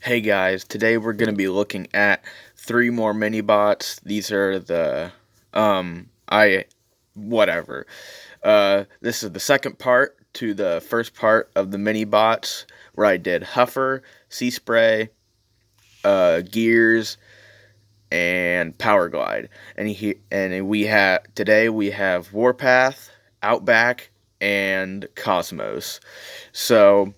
Hey guys, today we're going to be looking at three more mini bots. These are the I whatever. This is the second part to the first part of the mini bots where I did Huffer, Sea Spray, Gears, and Power Glide. And we have today we have Warpath, Outback, and Cosmos. So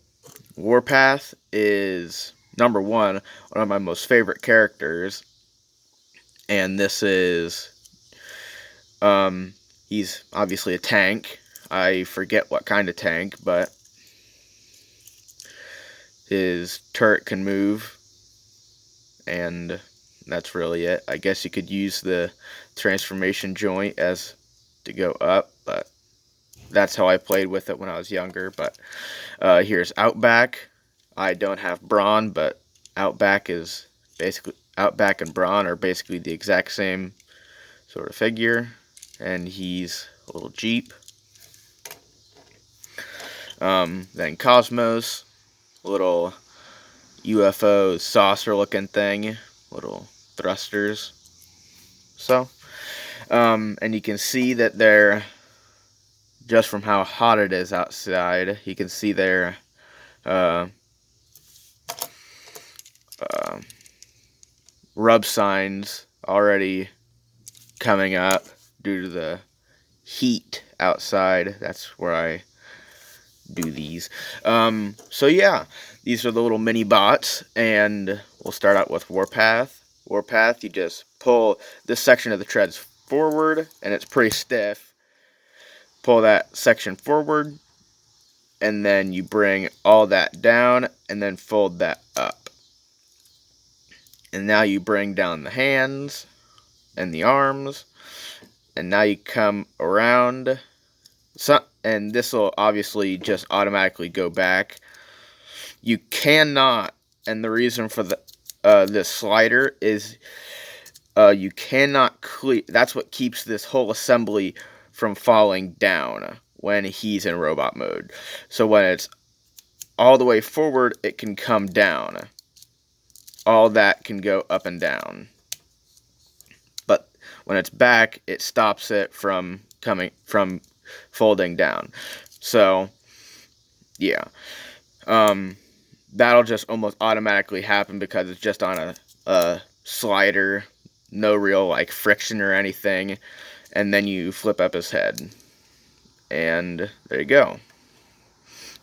Warpath is number one of my most favorite characters, and this is he's obviously a tank. I forget what kind of tank, but his turret can move, and that's really it. I guess you could use the transformation joint as to go up, but that's how I played with it when I was younger. But here's Outback. I don't have Brawn, but Outback and Brawn are basically the exact same sort of figure, and he's a little Jeep. Then Cosmos, little UFO saucer looking thing, little thrusters. So, and you can see that they're, just from how hot it is outside, you can see they're rub signs already coming up due to the heat outside. That's where I do these. So yeah, these are the little mini bots, and we'll start out with Warpath. Warpath, you just pull this section of the treads forward, and it's pretty stiff. Pull that section forward, and then you bring all that down, and then fold that up. And now you bring down the hands and the arms, and now you come around. And this will obviously just automatically go back. You cannot, and the reason for this slider is you cannot clear. That's what keeps this whole assembly from falling down when he's in robot mode. So when it's all the way forward, it can come down. All that can go up and down. But when it's back, it stops it from folding down. So yeah, that'll just almost automatically happen because it's just on a slider, no real like friction or anything, and then you flip up his head, and there you go.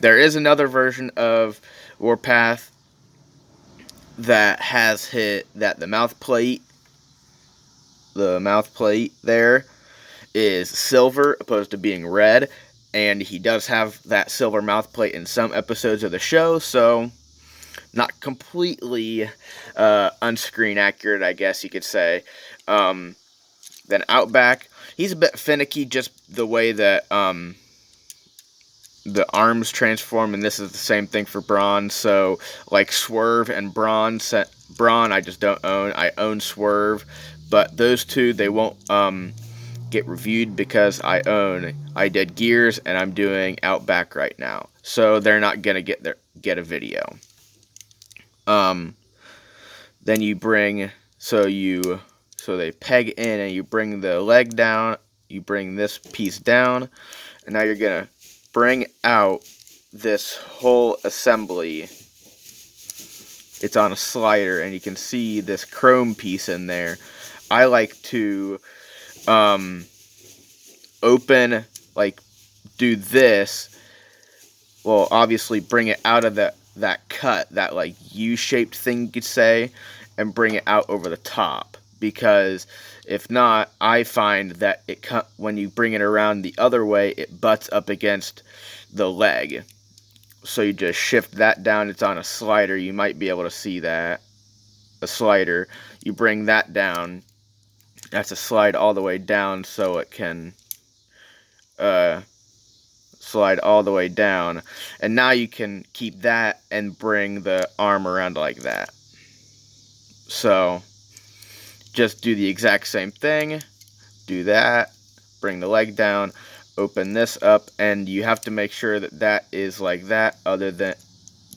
There is another version of Warpath that has the mouth plate there is silver opposed to being red, and he does have that silver mouth plate in some episodes of the show, so not completely on-screen accurate, I guess you could say. Then Outback, he's a bit finicky, just the way that the arms transform, and this is the same thing for Brawn. So like Swerve and Brawn I just don't own. I own Swerve, but those two, they won't get reviewed because I did Gears, and I'm doing Outback right now, so they're not gonna get a video. Then you bring so they peg in, and you bring the leg down, you bring this piece down, and now you're gonna bring out this whole assembly. It's on a slider, and you can see this chrome piece in there. I like to open, like, do this. Well, obviously bring it out of that cut, that like U-shaped thing you could say, and bring it out over the top. Because if not, I find that when you bring it around the other way, it butts up against the leg. So you just shift that down. It's on a slider. You might be able to see that. A slider. You bring that down. That's a slide all the way down, so it can slide all the way down. And now you can keep that and bring the arm around like that. So just do the exact same thing. Do that. Bring the leg down. Open this up, and you have to make sure that that is like that,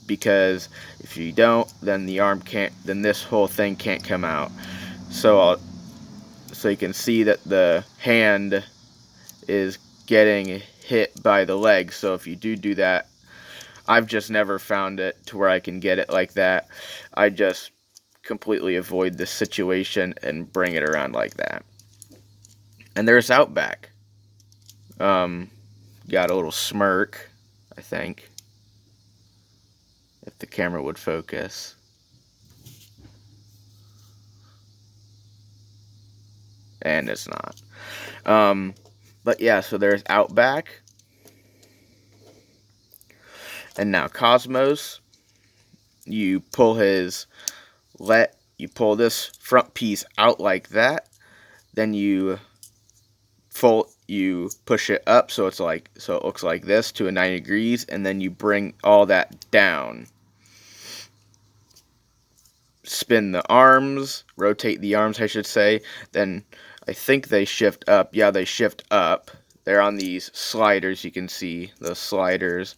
because if you don't, then the arm can't, then this whole thing can't come out. So you can see that the hand is getting hit by the leg. So if you do that, I've just never found it to where I can get it like that. I just completely avoid the situation and bring it around like that. And there's Outback. Got a little smirk, I think, if the camera would focus. And it's not. But yeah, so there's Outback. And now Cosmos. You pull this front piece out like that. Then you push it up so it looks like this to a 90 degrees, and then you bring all that down. Spin the arms, rotate the arms, I should say. Then I think they shift up. Yeah, they shift up. They're on these sliders. You can see those sliders.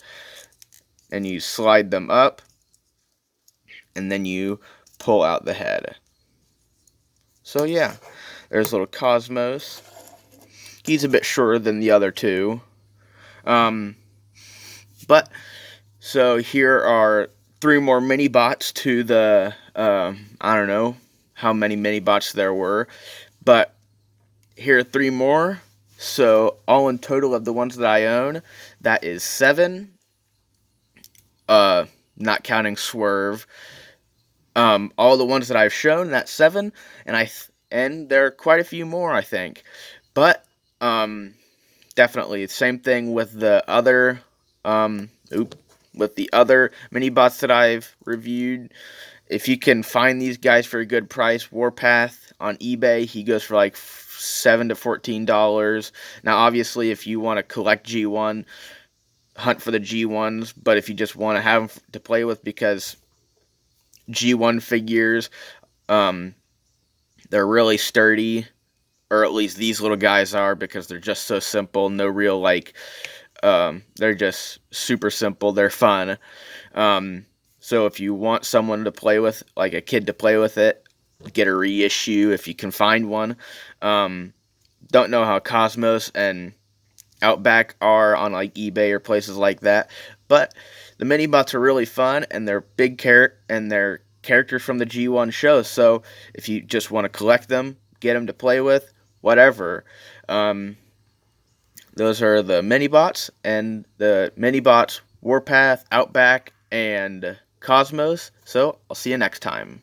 And you slide them up, and then you pull out the head. So yeah, there's little Cosmos. He's a bit shorter than the other two. But, so here are 3 more mini bots to the, I don't know how many mini bots there were, but here are 3 more. So all in total of the ones that I own, that is 7. Not counting Swerve. All the ones that I've shown, that's 7, and there are quite a few more, I think. But definitely same thing with the other mini bots that I've reviewed. If you can find these guys for a good price, Warpath on eBay, he goes for like $7 to $14. Now, obviously, if you want to collect G1, hunt for the G1s. But if you just want to have them to play with, because G1 figures, they're really sturdy, or at least these little guys are, because they're just so simple. No real they're just super simple. They're fun. So if you want someone to play with, like a kid to play with it, get a reissue if you can find one. Don't know how Cosmos and Outback are on like eBay or places like that, but the mini bots are really fun, and they're they're characters from the G1 show. So if you just want to collect them, get them to play with, whatever. Those are the mini bots, and the mini bots Warpath, Outback, and Cosmos. So I'll see you next time.